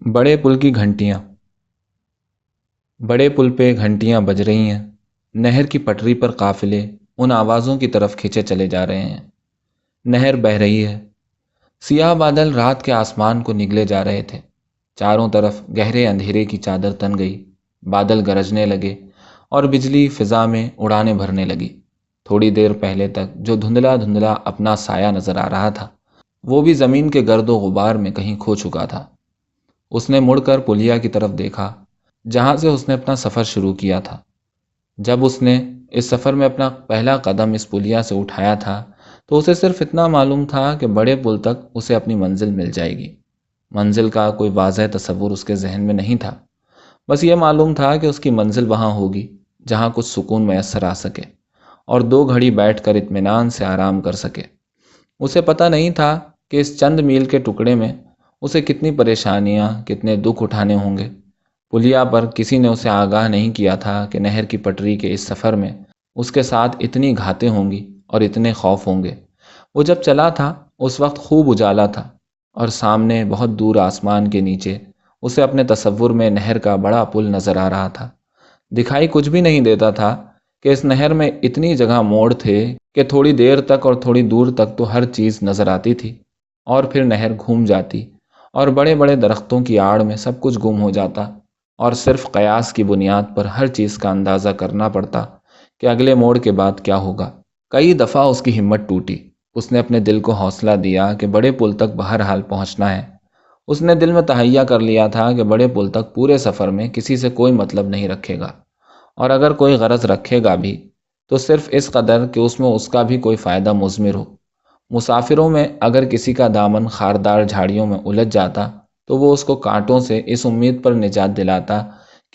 بڑے پل کی گھنٹیاں۔ بڑے پل پہ گھنٹیاں بج رہی ہیں۔ نہر کی پٹری پر قافلے ان آوازوں کی طرف کھینچے چلے جا رہے ہیں۔ نہر بہہ رہی ہے۔ سیاہ بادل رات کے آسمان کو نگلے جا رہے تھے۔ چاروں طرف گہرے اندھیرے کی چادر تن گئی۔ بادل گرجنے لگے اور بجلی فضا میں اڑانے بھرنے لگی۔ تھوڑی دیر پہلے تک جو دھندلا دھندلا اپنا سایہ نظر آ رہا تھا وہ بھی زمین کے گرد و غبار میں کہیں کھو چکا تھا۔ اس نے مڑ کر پلیا کی طرف دیکھا جہاں سے اس نے اپنا سفر شروع کیا تھا۔ جب اس نے اس سفر میں اپنا پہلا قدم اس پلیا سے اٹھایا تھا تو اسے صرف اتنا معلوم تھا کہ بڑے پل تک اسے اپنی منزل مل جائے گی۔ منزل کا کوئی واضح تصور اس کے ذہن میں نہیں تھا، بس یہ معلوم تھا کہ اس کی منزل وہاں ہوگی جہاں کچھ سکون میسر آ سکے اور 2 گھڑی بیٹھ کر اطمینان سے آرام کر سکے۔ اسے پتہ نہیں تھا کہ اس چند میل کے ٹکڑے میں اسے کتنی پریشانیاں، کتنے دکھ اٹھانے ہوں گے۔ پلیا پر کسی نے اسے آگاہ نہیں کیا تھا کہ نہر کی پٹری کے اس سفر میں اس کے ساتھ اتنی گھاتیں ہوں گی اور اتنے خوف ہوں گے۔ وہ جب چلا تھا اس وقت خوب اجالا تھا اور سامنے بہت دور آسمان کے نیچے اسے اپنے تصور میں نہر کا بڑا پل نظر آ رہا تھا۔ دکھائی کچھ بھی نہیں دیتا تھا کہ اس نہر میں اتنی جگہ موڑ تھے کہ تھوڑی دیر تک اور تھوڑی دور تک تو ہر چیز نظر آتی تھی اور پھر نہر گھوم جاتی اور بڑے بڑے درختوں کی آڑ میں سب کچھ گم ہو جاتا اور صرف قیاس کی بنیاد پر ہر چیز کا اندازہ کرنا پڑتا کہ اگلے موڑ کے بعد کیا ہوگا۔ کئی دفعہ اس کی ہمت ٹوٹی۔ اس نے اپنے دل کو حوصلہ دیا کہ بڑے پل تک بہرحال پہنچنا ہے۔ اس نے دل میں تہیہ کر لیا تھا کہ بڑے پل تک پورے سفر میں کسی سے کوئی مطلب نہیں رکھے گا، اور اگر کوئی غرض رکھے گا بھی تو صرف اس قدر کہ اس میں اس کا بھی کوئی فائدہ مضمر ہو۔ مسافروں میں اگر کسی کا دامن خاردار جھاڑیوں میں الجھ جاتا تو وہ اس کو کانٹوں سے اس امید پر نجات دلاتا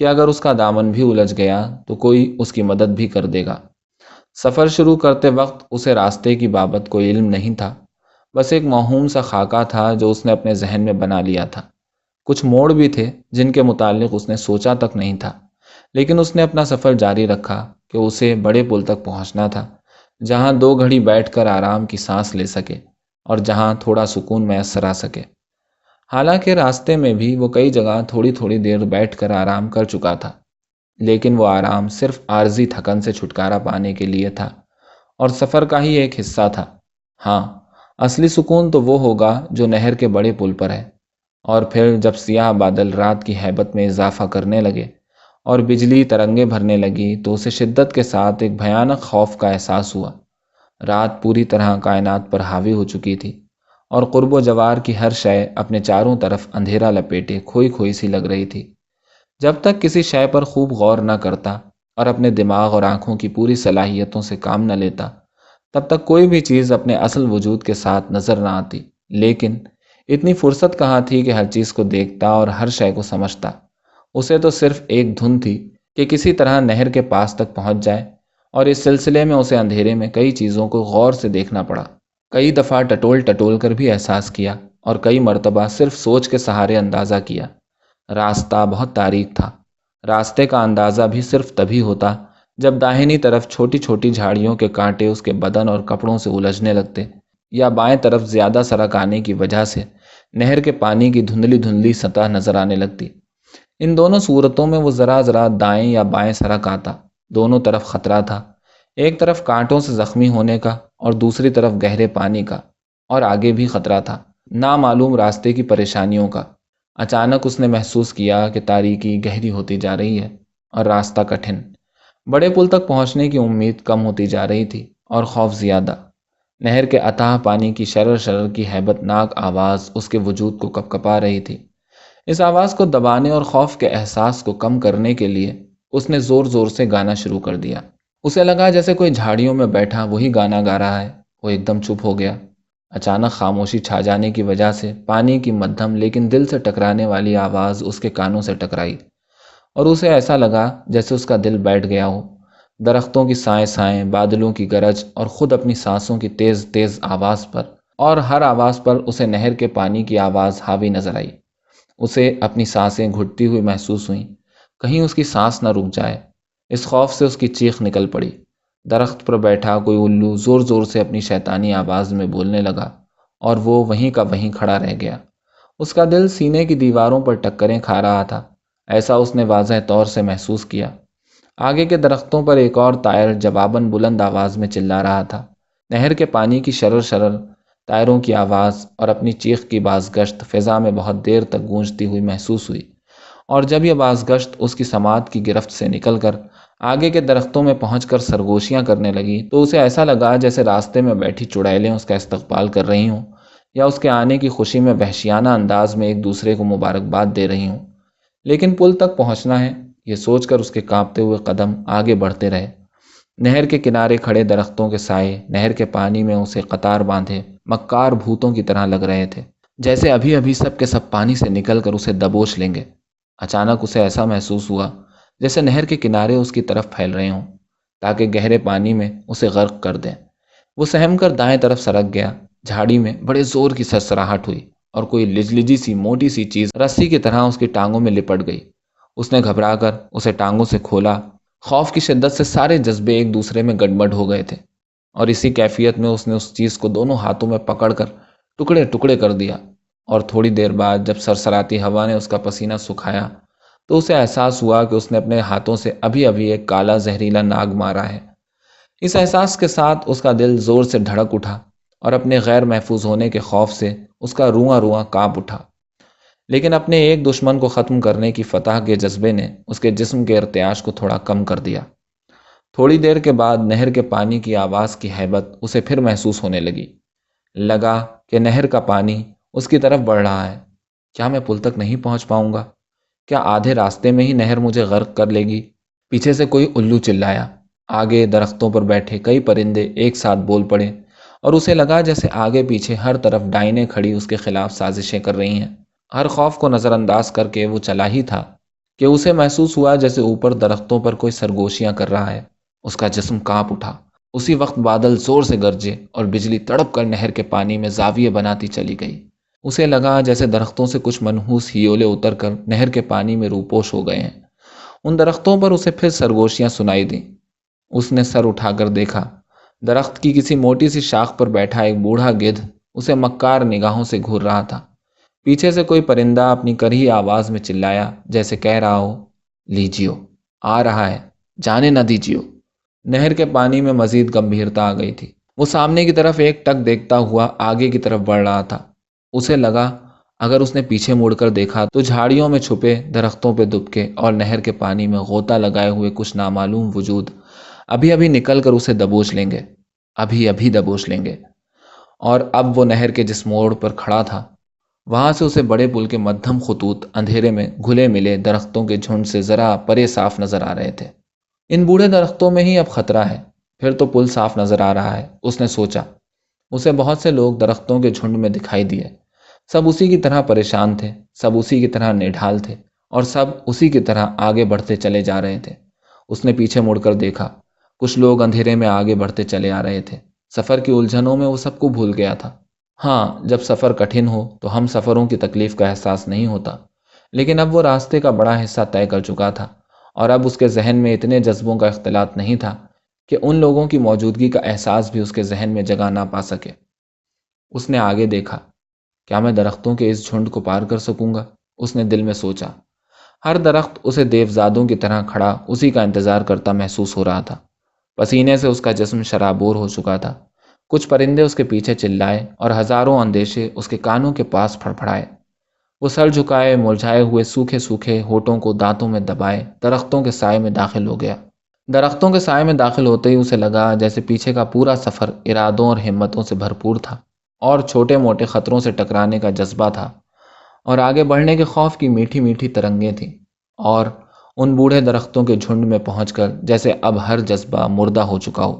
کہ اگر اس کا دامن بھی الجھ گیا تو کوئی اس کی مدد بھی کر دے گا۔ سفر شروع کرتے وقت اسے راستے کی بابت کوئی علم نہیں تھا، بس ایک موہوم سا خاکہ تھا جو اس نے اپنے ذہن میں بنا لیا تھا۔ کچھ موڑ بھی تھے جن کے متعلق اس نے سوچا تک نہیں تھا، لیکن اس نے اپنا سفر جاری رکھا کہ اسے بڑے پل تک پہنچنا تھا جہاں 2 گھڑی بیٹھ کر آرام کی سانس لے سکے اور جہاں تھوڑا سکون میسر آ سکے۔ حالانکہ راستے میں بھی وہ کئی جگہ تھوڑی تھوڑی دیر بیٹھ کر آرام کر چکا تھا، لیکن وہ آرام صرف عارضی تھکن سے چھٹکارا پانے کے لیے تھا اور سفر کا ہی ایک حصہ تھا۔ ہاں، اصلی سکون تو وہ ہوگا جو نہر کے بڑے پل پر ہے۔ اور پھر جب سیاہ بادل رات کی ہیبت میں اضافہ کرنے لگے اور بجلی ترنگیں بھرنے لگی تو اسے شدت کے ساتھ ایک بھیانک خوف کا احساس ہوا۔ رات پوری طرح کائنات پر حاوی ہو چکی تھی اور قرب و جوار کی ہر شے اپنے چاروں طرف اندھیرا لپیٹے کھوئی کھوئی سی لگ رہی تھی۔ جب تک کسی شے پر خوب غور نہ کرتا اور اپنے دماغ اور آنکھوں کی پوری صلاحیتوں سے کام نہ لیتا تب تک کوئی بھی چیز اپنے اصل وجود کے ساتھ نظر نہ آتی۔ لیکن اتنی فرصت کہاں تھی کہ ہر چیز کو دیکھتا اور ہر شے کو سمجھتا۔ اسے تو صرف ایک دھن تھی کہ کسی طرح نہر کے پاس تک پہنچ جائے، اور اس سلسلے میں اسے اندھیرے میں کئی چیزوں کو غور سے دیکھنا پڑا۔ کئی دفعہ ٹٹول ٹٹول کر بھی احساس کیا اور کئی مرتبہ صرف سوچ کے سہارے اندازہ کیا۔ راستہ بہت تاریک تھا۔ راستے کا اندازہ بھی صرف تبھی ہوتا جب داہنی طرف چھوٹی چھوٹی جھاڑیوں کے کانٹے اس کے بدن اور کپڑوں سے الجھنے لگتے، یا بائیں طرف زیادہ سرک آنے کی وجہ سے نہر کے پانی کی دھندلی دھندلی سطح نظر آنے لگتی۔ ان دونوں صورتوں میں وہ ذرا ذرا دائیں یا بائیں سرک آتا۔ دونوں طرف خطرہ تھا، ایک طرف کانٹوں سے زخمی ہونے کا اور دوسری طرف گہرے پانی کا، اور آگے بھی خطرہ تھا نامعلوم راستے کی پریشانیوں کا۔ اچانک اس نے محسوس کیا کہ تاریکی گہری ہوتی جا رہی ہے اور راستہ کٹھن۔ بڑے پل تک پہنچنے کی امید کم ہوتی جا رہی تھی اور خوف زیادہ۔ نہر کے اتھاہ پانی کی شرر شرر کی ہیبت ناک آواز اس کے وجود کو کپکپا رہی تھی۔ اس آواز کو دبانے اور خوف کے احساس کو کم کرنے کے لیے اس نے زور زور سے گانا شروع کر دیا۔ اسے لگا جیسے کوئی جھاڑیوں میں بیٹھا وہی گانا گا رہا ہے۔ وہ ایک دم چپ ہو گیا۔ اچانک خاموشی چھا جانے کی وجہ سے پانی کی مدھم لیکن دل سے ٹکرانے والی آواز اس کے کانوں سے ٹکرائی اور اسے ایسا لگا جیسے اس کا دل بیٹھ گیا ہو۔ درختوں کی سائیں سائیں، بادلوں کی گرج اور خود اپنی سانسوں کی تیز تیز آواز پر، اور ہر آواز پر اسے نہر کے پانی کی آواز حاوی نظر آئی۔ اسے اپنی سانسیں گھٹتی ہوئی محسوس ہوئیں، کہیں اس کی سانس نہ رک جائے۔ اس خوف سے اس کی چیخ نکل پڑی۔ درخت پر بیٹھا کوئی الو زور زور سے اپنی شیطانی آواز میں بولنے لگا اور وہ وہیں کا وہیں کھڑا رہ گیا۔ اس کا دل سینے کی دیواروں پر ٹکریں کھا رہا تھا، ایسا اس نے واضح طور سے محسوس کیا۔ آگے کے درختوں پر ایک اور طائر جواباً بلند آواز میں چلا رہا تھا۔ نہر کے پانی کی شرر شرر، طائروں کی آواز اور اپنی چیخ کی بازگشت فضا میں بہت دیر تک گونجتی ہوئی محسوس ہوئی، اور جب یہ بازگشت اس کی سماعت کی گرفت سے نکل کر آگے کے درختوں میں پہنچ کر سرگوشیاں کرنے لگی تو اسے ایسا لگا جیسے راستے میں بیٹھی چڑیلیں اس کا استقبال کر رہی ہوں، یا اس کے آنے کی خوشی میں وحشیانہ انداز میں ایک دوسرے کو مبارکباد دے رہی ہوں۔ لیکن پل تک پہنچنا ہے، یہ سوچ کر اس کے کانپتے ہوئے قدم آگے بڑھتے رہے۔ نہر کے کنارے کھڑے درختوں کے سائے نہر کے پانی میں اسے قطار باندھے مکار بھوتوں کی طرح لگ رہے تھے، جیسے ابھی ابھی سب کے سب پانی سے نکل کر اسے دبوچ لیں گے۔ اچانک اسے ایسا محسوس ہوا جیسے نہر کے کنارے اس کی طرف پھیل رہے ہوں تاکہ گہرے پانی میں اسے غرق کر دیں۔ وہ سہم کر دائیں طرف سرک گیا۔ جھاڑی میں بڑے زور کی سرسراہٹ ہوئی اور کوئی لجلجی سی موٹی سی چیز رسی کی طرح اس کی ٹانگوں میں لپٹ گئی۔ اس نے گھبرا کر اسے ٹانگوں سے کھولا۔ خوف کی شدت سے سارے جذبے ایک دوسرے میں گڑبڑ ہو گئے تھے، اور اسی کیفیت میں اس نے اس چیز کو دونوں ہاتھوں میں پکڑ کر ٹکڑے ٹکڑے کر دیا۔ اور تھوڑی دیر بعد جب سرسراتی ہوا نے اس کا پسینہ سکھایا تو اسے احساس ہوا کہ اس نے اپنے ہاتھوں سے ابھی ابھی ایک کالا زہریلا ناگ مارا ہے۔ اس احساس کے ساتھ اس کا دل زور سے دھڑک اٹھا اور اپنے غیر محفوظ ہونے کے خوف سے اس کا رواں رواں کانپ اٹھا۔ لیکن اپنے ایک دشمن کو ختم کرنے کی فتح کے جذبے نے اس کے جسم کے ارتعاش کو تھوڑا کم کر دیا۔ تھوڑی دیر کے بعد نہر کے پانی کی آواز کی ہیبت اسے پھر محسوس ہونے لگا کہ نہر کا پانی اس کی طرف بڑھ رہا ہے۔ کیا میں پل تک نہیں پہنچ پاؤں گا؟ کیا آدھے راستے میں ہی نہر مجھے غرق کر لے گی؟ پیچھے سے کوئی الو چلایا۔ آگے درختوں پر بیٹھے کئی پرندے ایک ساتھ بول پڑے، اور اسے لگا جیسے آگے پیچھے ہر طرف ڈائنیں کھڑی اس کے خلاف سازشیں کر رہی ہیں۔ ہر خوف کو نظر انداز کر کے وہ چلا ہی تھا کہ اسے محسوس ہوا جیسے اوپر درختوں پر کوئی سرگوشیاں کر رہا ہے۔ اس کا جسم کانپ اٹھا۔ اسی وقت بادل زور سے گرجے اور بجلی تڑپ کر نہر کے پانی میں زاویے بناتی چلی گئی۔ اسے لگا جیسے درختوں سے کچھ منحوس ہیولے اتر کر نہر کے پانی میں روپوش ہو گئے ہیں۔ ان درختوں پر اسے پھر سرگوشیاں سنائی دیں۔ اس نے سر اٹھا کر دیکھا، درخت کی کسی موٹی سی شاخ پر بیٹھا ایک بوڑھا گدھ اسے مکار نگاہوں سے گھور رہا تھا۔ پیچھے سے کوئی پرندہ اپنی کرہی آواز میں چلایا جیسے کہہ رہا ہو، لیجیو، آ رہا ہے، جانے نہ دیجیو۔ نہر کے پانی میں مزید گمبھیرتا آ گئی تھی۔ وہ سامنے کی طرف ایک ٹک دیکھتا ہوا آگے کی طرف بڑھ رہا تھا۔ اسے لگا اگر اس نے پیچھے مڑ کر دیکھا تو جھاڑیوں میں چھپے درختوں پہ دبکے اور نہر کے پانی میں غوطہ لگائے ہوئے کچھ نامعلوم وجود ابھی ابھی نکل کر اسے دبوچ لیں گے، ابھی ابھی دبوچ لیں گے۔ اور اب وہ نہر کے جس موڑ پر کھڑا تھا وہاں سے اسے بڑے پل کے مدھم خطوط اندھیرے میں گھلے ملے درختوں کے جھنڈ سے ذرا پرے صاف نظر آ رہے تھے۔ ان بوڑھے درختوں میں ہی اب خطرہ ہے، پھر تو پل صاف نظر آ رہا ہے، اس نے سوچا۔ اسے بہت سے لوگ درختوں کے جھنڈ میں دکھائی دیے، سب اسی کی طرح پریشان تھے، سب اسی کی طرح نڈھال تھے، اور سب اسی کی طرح آگے بڑھتے چلے جا رہے تھے۔ اس نے پیچھے مڑ کر دیکھا، کچھ لوگ اندھیرے میں آگے بڑھتے چلے آ رہے تھے۔ سفر کی الجھنوں میں وہ سب کو بھول گیا تھا۔ ہاں، جب سفر کٹھن ہو تو ہم سفروں کی تکلیف کا احساس نہیں ہوتا، لیکن اب وہ راستے کا بڑا حصہ طے کر چکا تھا، اور اب اس کے ذہن میں اتنے جذبوں کا اختلاط نہیں تھا کہ ان لوگوں کی موجودگی کا احساس بھی اس کے ذہن میں جگہ نہ پا سکے۔ اس نے آگے دیکھا، کیا میں درختوں کے اس جھنڈ کو پار کر سکوں گا؟ اس نے دل میں سوچا۔ ہر درخت اسے دیوزادوں کی طرح کھڑا اسی کا انتظار کرتا محسوس ہو رہا تھا۔ پسینے سے اس کا جسم شرابور ہو چکا تھا۔ کچھ پرندے اس کے پیچھے چلائے اور ہزاروں اندیشے اس کے کانوں کے پاس پھڑپھڑائے۔ وہ سر جھکائے، مرجھائے ہوئے سوکھے سوکھے ہونٹوں کو دانتوں میں دبائے درختوں کے سائے میں داخل ہو گیا۔ درختوں کے سائے میں داخل ہوتے ہی اسے لگا جیسے پیچھے کا پورا سفر ارادوں اور ہمتوں سے بھرپور تھا، اور چھوٹے موٹے خطروں سے ٹکرانے کا جذبہ تھا، اور آگے بڑھنے کے خوف کی میٹھی میٹھی ترنگیں تھیں، اور ان بوڑھے درختوں کے جھنڈ میں پہنچ کر جیسے اب ہر جذبہ مردہ ہو چکا ہو،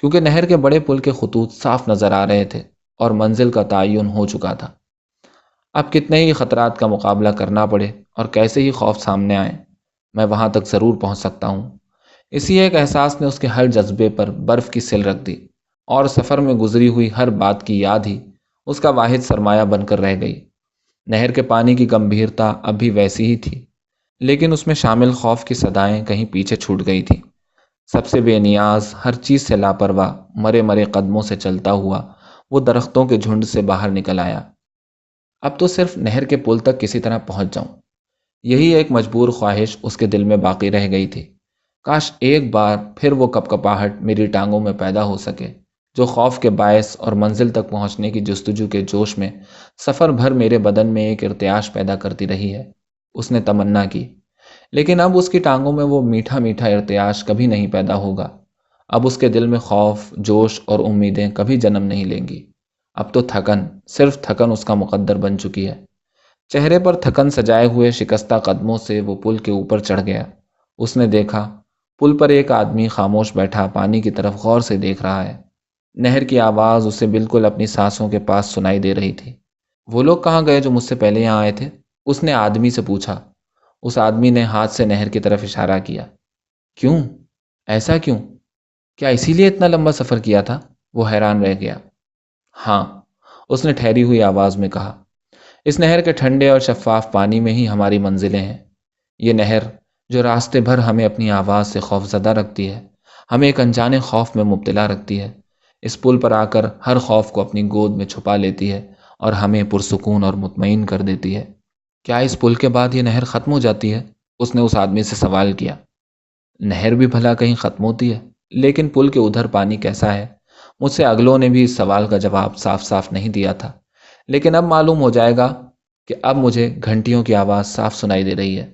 کیونکہ نہر کے بڑے پل کے خطوط صاف نظر آ رہے تھے اور منزل کا تعین ہو چکا تھا۔ اب کتنے ہی خطرات کا مقابلہ کرنا پڑے اور کیسے ہی خوف سامنے آئے، میں وہاں تک ضرور پہنچ سکتا ہوں۔ اسی ایک احساس نے اس کے ہر جذبے پر برف کی سل رکھ دی، اور سفر میں گزری ہوئی ہر بات کی یاد ہی اس کا واحد سرمایہ بن کر رہ گئی۔ نہر کے پانی کی گمبھیرتا اب بھی ویسی ہی تھی، لیکن اس میں شامل خوف کی صدائیں کہیں پیچھے چھوٹ گئی تھیں۔ سب سے بے نیاز، ہر چیز سے لاپرواہ، مرے مرے قدموں سے چلتا ہوا وہ درختوں کے جھنڈ سے باہر نکل آیا۔ اب تو صرف نہر کے پل تک کسی طرح پہنچ جاؤں۔ یہی ایک مجبور خواہش اس کے دل میں باقی رہ گئی تھی۔ کاش ایک بار پھر وہ کپکپاہٹ میری ٹانگوں میں پیدا ہو سکے، جو خوف کے باعث اور منزل تک پہنچنے کی جستجو کے جوش میں سفر بھر میرے بدن میں ایک ارتعاش پیدا کرتی رہی ہے۔ اس نے تمنا کی، لیکن اب اس کی ٹانگوں میں وہ میٹھا میٹھا ارتعاش کبھی نہیں پیدا ہوگا۔ اب اس کے دل میں خوف، جوش اور امیدیں کبھی جنم نہیں لیں گی۔ اب تو تھکن، صرف تھکن اس کا مقدر بن چکی ہے۔ چہرے پر تھکن سجائے ہوئے شکستہ قدموں سے وہ پل کے اوپر چڑھ گیا۔ اس نے دیکھا پل پر ایک آدمی خاموش بیٹھا پانی کی طرف غور سے دیکھ رہا ہے۔ نہر کی آواز اسے بالکل اپنی سانسوں کے پاس سنائی دے رہی تھی۔ وہ لوگ کہاں گئے جو مجھ سے پہلے یہاں آئے تھے؟ اس نے آدمی سے پوچھا۔ اس آدمی نے ہاتھ سے نہر کی طرف اشارہ کیا۔ کیوں؟ ایسا کیوں؟ کیا اسی لیے اتنا لمبا سفر کیا تھا؟ وہ حیران رہ گیا۔ ہاں، اس نے ٹھہری ہوئی آواز میں کہا، اس نہر کے ٹھنڈے اور شفاف پانی میں ہی ہماری منزلیں ہیں۔ یہ نہر جو راستے بھر ہمیں اپنی آواز سے خوف زدہ رکھتی ہے، ہمیں ایک انجانے خوف میں مبتلا رکھتی ہے۔ اس پل پر آ کر ہر خوف کو اپنی گود میں چھپا لیتی ہے اور ہمیں پرسکون اور مطمئن کر دیتی ہے۔ کیا اس پل کے بعد یہ نہر ختم ہو جاتی ہے؟ اس نے اس آدمی سے سوال کیا۔ نہر بھی بھلا کہیں ختم ہوتی ہے؟ لیکن پل کے ادھر پانی کیسا ہے؟ مجھ سے اگلوں نے بھی اس سوال کا جواب صاف صاف نہیں دیا تھا، لیکن اب معلوم ہو جائے گا کہ اب مجھے گھنٹیوں کی آواز صاف سنائی دے رہی ہے۔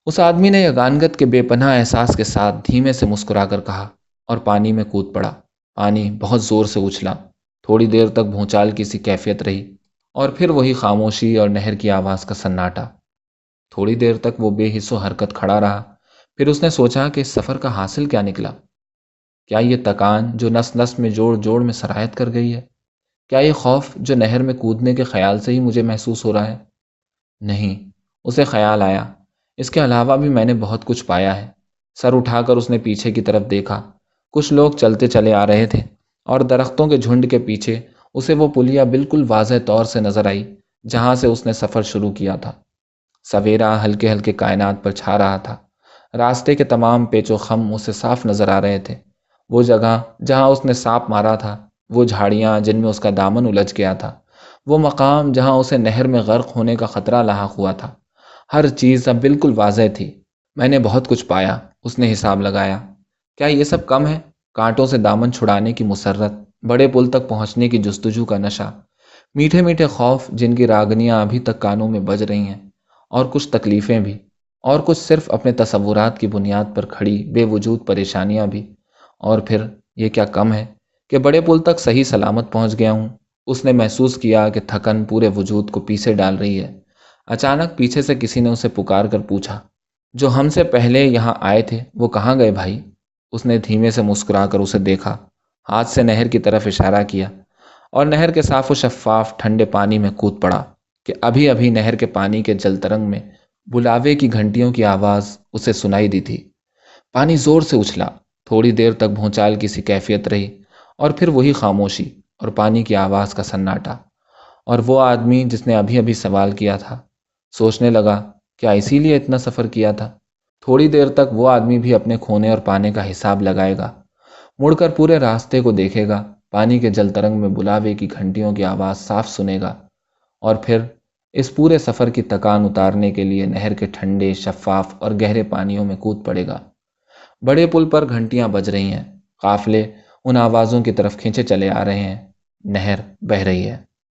اس آدمی نے یگانگت کے بے پناہ احساس کے ساتھ دھیمے سے مسکرا کر کہا اور پانی میں کود پڑا۔ پانی بہت زور سے اچھلا۔ تھوڑی دیر تک بھونچال کی سی کیفیت رہی اور پھر وہی خاموشی اور نہر کی آواز کا سناٹا۔ تھوڑی دیر تک وہ بے حس و حرکت کھڑا رہا، پھر اس نے سوچا کہ اس سفر کا حاصل کیا نکلا؟ کیا یہ تکان جو نس نس میں جوڑ جوڑ میں سرایت کر گئی ہے؟ کیا یہ خوف جو نہر میں کودنے کے خیال سے ہی مجھے محسوس ہو رہا ہے؟ نہیں، اسے خیال آیا، اس کے علاوہ بھی میں نے بہت کچھ پایا ہے۔ سر اٹھا کر اس نے پیچھے کی طرف دیکھا۔ کچھ لوگ چلتے چلے آ رہے تھے اور درختوں کے جھنڈ کے پیچھے اسے وہ پلیا بالکل واضح طور سے نظر آئی جہاں سے اس نے سفر شروع کیا تھا۔ سویرا ہلکے ہلکے کائنات پر چھا رہا تھا۔ راستے کے تمام پیچ و خم اسے صاف نظر آ رہے تھے۔ وہ جگہ جہاں اس نے سانپ مارا تھا، وہ جھاڑیاں جن میں اس کا دامن الجھ گیا تھا، وہ مقام جہاں اسے نہر میں غرق ہونے کا خطرہ لاحق ہوا تھا، ہر چیز اب بالکل واضح تھی۔ میں نے بہت کچھ پایا، اس نے حساب لگایا۔ کیا یہ سب کم ہے؟ کانٹوں سے دامن چھڑانے کی مسرت، بڑے پل تک پہنچنے کی جستجو کا نشہ، میٹھے میٹھے خوف جن کی راگنیاں ابھی تک کانوں میں بج رہی ہیں، اور کچھ تکلیفیں بھی، اور کچھ صرف اپنے تصورات کی بنیاد پر کھڑی بے وجود پریشانیاں بھی، اور پھر یہ کیا کم ہے کہ بڑے پل تک صحیح سلامت پہنچ گیا ہوں۔ اس نے محسوس کیا کہ تھکن پورے وجود کو پیسے ڈال رہی ہے۔ اچانک پیچھے سے کسی نے اسے پکار کر پوچھا، جو ہم سے پہلے یہاں آئے تھے وہ کہاں گئے بھائی؟ اس نے دھیمے سے مسکرا کر اسے دیکھا، ہاتھ سے نہر کی طرف اشارہ کیا اور نہر کے صاف و شفاف ٹھنڈے پانی میں کود پڑا کہ ابھی ابھی نہر کے پانی کے جل ترنگ میں بلاوے کی گھنٹیوں کی آواز اسے سنائی دی تھی۔ پانی زور سے اچھلا، تھوڑی دیر تک بھونچال کی سی کیفیت رہی اور پھر وہی خاموشی اور پانی کی آواز کا سناٹا، اور وہ آدمی جس نے ابھی ابھی سوال کیا تھا سوچنے لگا، کیا اسی لیے اتنا سفر کیا تھا؟ تھوڑی دیر تک وہ آدمی بھی اپنے کھونے اور پانے کا حساب لگائے گا، مڑ کر پورے راستے کو دیکھے گا، پانی کے جل ترنگ میں بلاوے کی گھنٹیوں کی آواز صاف سنے گا، اور پھر اس پورے سفر کی تکان اتارنے کے لیے نہر کے ٹھنڈے شفاف اور گہرے پانیوں میں کود پڑے گا۔ بڑے پل پر گھنٹیاں بج رہی ہیں، قافلے ان آوازوں کی طرف کھینچے چلے آ رہے ہیں، نہر بہہ رہی ہے۔